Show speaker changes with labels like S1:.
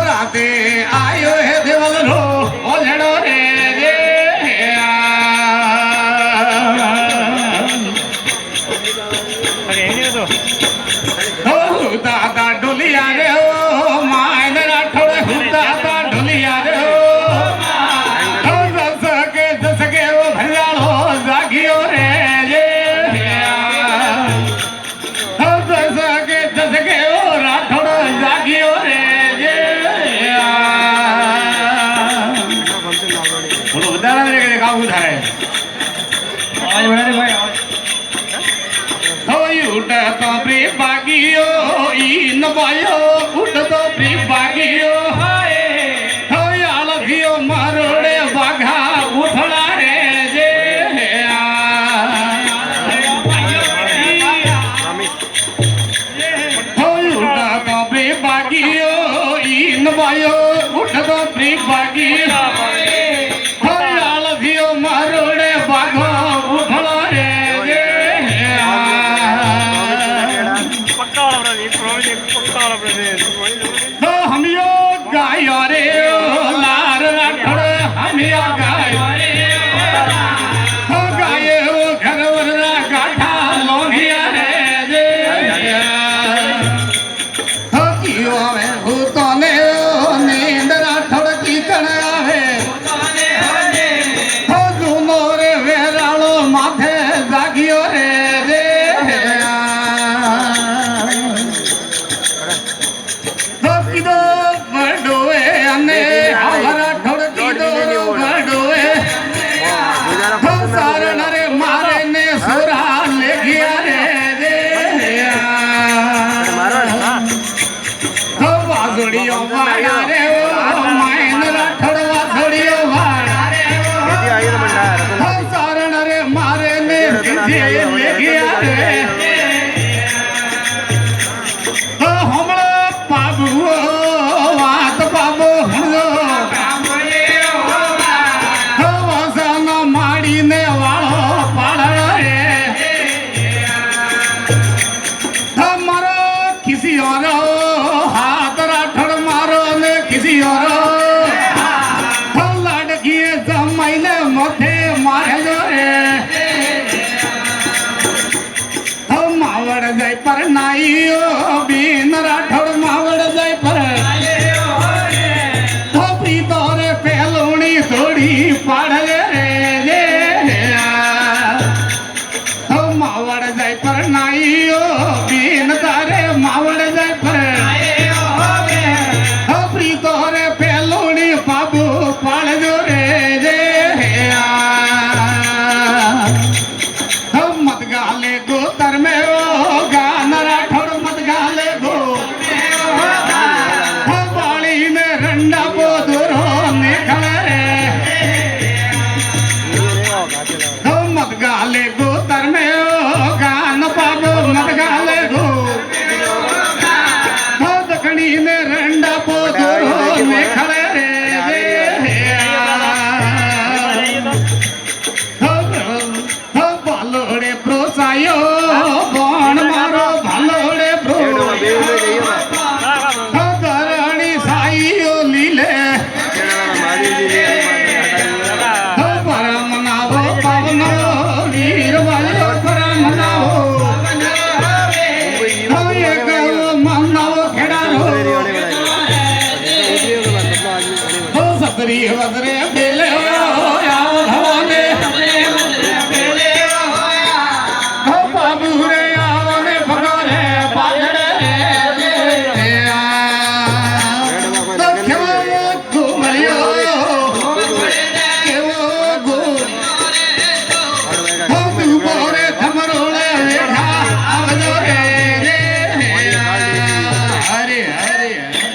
S1: राते आयो है देवल रो ओझड़ो रे रे दादा डोलिया रे ओ मायन राठौड़ दादा डोलिया रे ओ जस के वो भरियालो जागियो रे जस के वो राठौड़ जागियो रे बोलो उदाहरण लेके देखा उधार आवाज बढ़ा दे भाई उठ तो प्री बागियो इन बायो उठ तो प्री बागियो आलभियो मारोड़े बाघा उठला रे जे उठ तो प्री बागियो इन बायो उठ तो प्री बागियो आलभियो मारोड़े बाघा उठला रे तो हमियो गायो रे लार राठौड़ हमियो गायो रे हो गाये वो घर वरना गाठा लोगिया रे जे हो कियो आवे भूतोने नींद राठौड़ की कण आवे हो दूनो रे वेरालो माथे जागियो रे सारण रे मारे ने सुरा ले गया रे वासुड़ियो वाड़ा रे ओ मायन राठौड़ वासुड़ियो वाड़ा रे सारण रे मारे ने ले गया रे हमला बाबू वात बाबू हणो ने वालो पाड़ो रे मारो किसी और हाथ राठौड़ मारो ने किसी और लड़की जमाइले मोथे मारे रे मावड़ जाय पर नाइयो बीन राठौड़ मावड़ जाय पर प्रीतो रे पहलुणी थोड़ी पाड़ रे मावड़ जाय पर नाइयो बीन तारे मावड़ जाय पर प्रीतो रे पहलुणी बाबू पाल जो रे मत गाले गो तर में ओ गान राठौड़ मत गाले गो बाड़ी में रंडा बोधरो निकल रे मत गाले गो तर में गान पाबो मत गाले गो दखनी ने रंडा पोदरो में खड़े रे भालोड़े प्रोसायो बन मारो भालोड़े प्रो धरणी साइयो लीले परम नावो पवनो वीर वालो परम नावो एक मनावो खेड़ा रो सतरी वदरे